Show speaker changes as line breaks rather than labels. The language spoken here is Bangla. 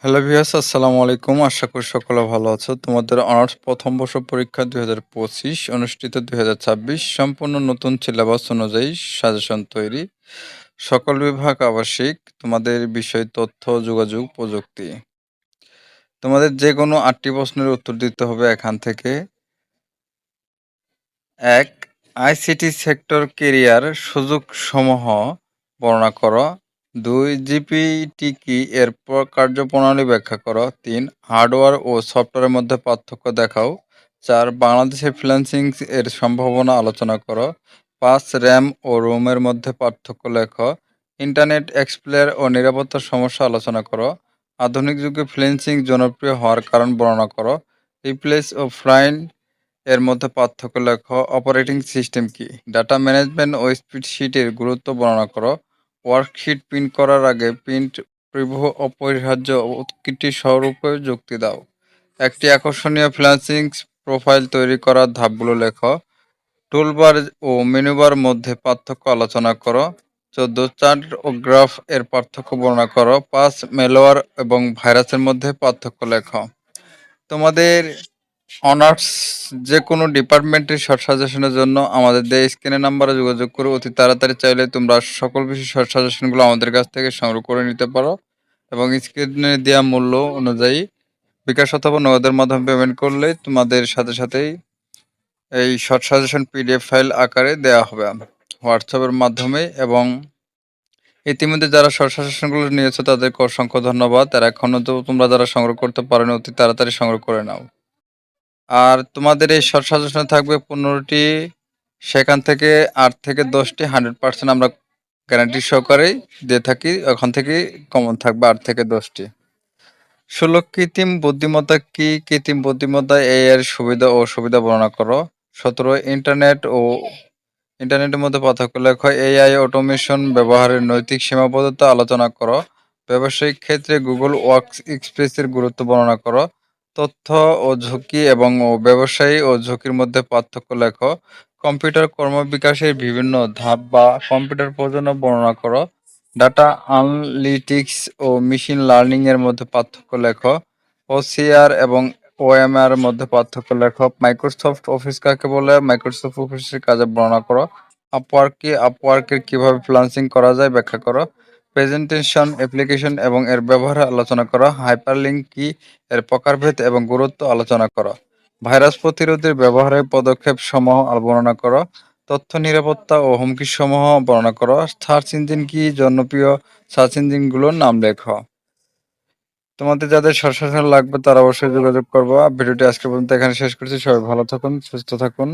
হ্যালো ভিউয়ার্স, আসসালামু আলাইকুম। আশা করি সকলে ভালো আছো। তোমাদের অনার্স প্রথম বর্ষ পরীক্ষা ২০২৫ অনুষ্ঠিত ২০২৬ সম্পূর্ণ নতুন সিলেবাস অনুযায়ী সাজেশন তৈরি। সকল বিভাগ আবাসিক। তোমাদের বিষয় তথ্য যোগাযোগ প্রযুক্তি। তোমাদের যেকোনো ৮টি প্রশ্নের উত্তর দিতে হবে এখান থেকে। ১. আইসিটি সেক্টর কেরিয়ার সুযোগসমূহ বর্ণনা করো। ২. জিপিটি কি এর কার্যপ্রণালী ব্যাখ্যা করো। ৩. হার্ডওয়্যার ও সফটওয়্যারের মধ্যে পার্থক্য দেখাও। ৪. বাংলাদেশে ফ্রিল্যান্সিং এর সম্ভাবনা আলোচনা করো। ৫. র্যাম ও রোমের মধ্যে পার্থক্য লেখো। ইন্টারনেট এক্সপ্লোরার ও নিরাপত্তার সমস্যা আলোচনা করো। আধুনিক যুগে ফ্রিল্যান্সিং জনপ্রিয় হওয়ার কারণ বর্ণনা করো। রিপ্লেস ও ফাইন্ড এর মধ্যে পার্থক্য লেখো। অপারেটিং সিস্টেম কি? ডাটা ম্যানেজমেন্ট ও স্প্রেডশিটের গুরুত্ব বর্ণনা করো। ওয়ার্কশিট প্রিন্ট করার আগে প্রিন্ট প্রিভিউ অপরিহার্য উৎকৃতি স্বরূপে যুক্তি দাও। একটি আকর্ষণীয় ফ্রিল্যান্সিং প্রোফাইল তৈরি করার ধাপগুলো লেখো। টুলবার ও মেনুবার মধ্যে পার্থক্য আলোচনা করো। ১৪. চার্ট ও গ্রাফ এর পার্থক্য বর্ণনা করো। ৫. ম্যালওয়্যার এবং ভাইরাসের মধ্যে পার্থক্য লেখো। তোমাদের অনার্স যেকোনো ডিপার্টমেন্টের শর্ট সাজেশনের জন্য আমাদের দেওয়া স্ক্রিনের নাম্বারে যোগাযোগ করে অতি তাড়াতাড়ি চাইলে তোমরা সকল বিষয় শর্ট সাজেশনগুলো আমাদের কাছ থেকে সংগ্রহ করে নিতে পারো এবং স্ক্রিনে দেওয়া মূল্য অনুযায়ী বিকাশ অথবা নগদের মাধ্যমে পেমেন্ট করলে তোমাদের সাথে সাথেই এই শর্ট সাজেশন পিডিএফ ফাইল আকারে দেওয়া হবে হোয়াটসঅ্যাপের মাধ্যমে। এবং ইতিমধ্যে যারা শর্ট সাজেশনগুলো নিয়েছো তাদেরকে অসংখ্য ধন্যবাদ। আর এখনও তো তোমরা যারা সংগ্রহ করতে পারোনি অতি তাড়াতাড়ি সংগ্রহ করে নাও। আর তোমাদের এই শর্ট সাজেশনে থাকবে ১৫টি, সেখান থেকে ৮ থেকে ১০টি 100% আমরা গ্যারান্টি সহকারেই দিয়ে থাকি। ওখান থেকেই কমন থাকবে ৮ থেকে ১০টি। ১৬. কৃত্রিম বুদ্ধিমত্তা কি? কৃত্রিম বুদ্ধিমত্তা এর সুবিধা ও অসুবিধা বর্ণনা করো। ১৭. ইন্টারনেটের মধ্যে পার্থক্য লেখো। এআই অটোমেশন ব্যবহারের নৈতিক সীমাবদ্ধতা আলোচনা করো। ব্যবসায়িক ক্ষেত্রে গুগল ওয়ার্কস এক্সপ্রেসের গুরুত্ব বর্ণনা করো। তথ্য ও ঝুঁকি এবং ব্যবসায়ী ও ঝুঁকির মধ্যে পার্থক্য লেখো। কম্পিউটার কর্মবিকাশের বিভিন্ন ধাপ বা কম্পিউটার প্রয়োজনীয় বর্ণনা করো। ডাটা অ্যানালিটিক্স ও মেশিন লার্নিং এর মধ্যে পার্থক্য লেখো। ওসিআর এবং ওএমআর এর মধ্যে পার্থক্য লেখো। মাইক্রোসফট অফিস কাকে বলে? মাইক্রোসফট অফিসের কাজে বর্ণনা করো। আপওয়ার্ক কি? আপওয়ার্কের কিভাবে ফ্রিল্যান্সিং করা যায় ব্যাখ্যা করো। প্রেজেন্টেশন অ্যাপ্লিকেশন এবং এর ব্যবহার আলোচনা করো। হাইপারলিংক কি? এর প্রকারভেদ এবং গুরুত্ব আলোচনা করো। ভাইরাস প্রতিরোধের ব্যবহারের পদক্ষেপ সমূহ বর্ণনা করো। তথ্য নিরাপত্তা ও হুমকি সমূহ বর্ণনা করো। সার্চ ইঞ্জিন কি? জনপ্রিয় সার্চ ইঞ্জিনগুলোর নাম লেখো। তোমাদের যাদের শস্য লাগবে তারা অবশ্যই যোগাযোগ করবো। ভিডিওটি আজকে পর্যন্ত এখানে শেষ করছি। সবাই ভালো থাকুন, সুস্থ থাকুন।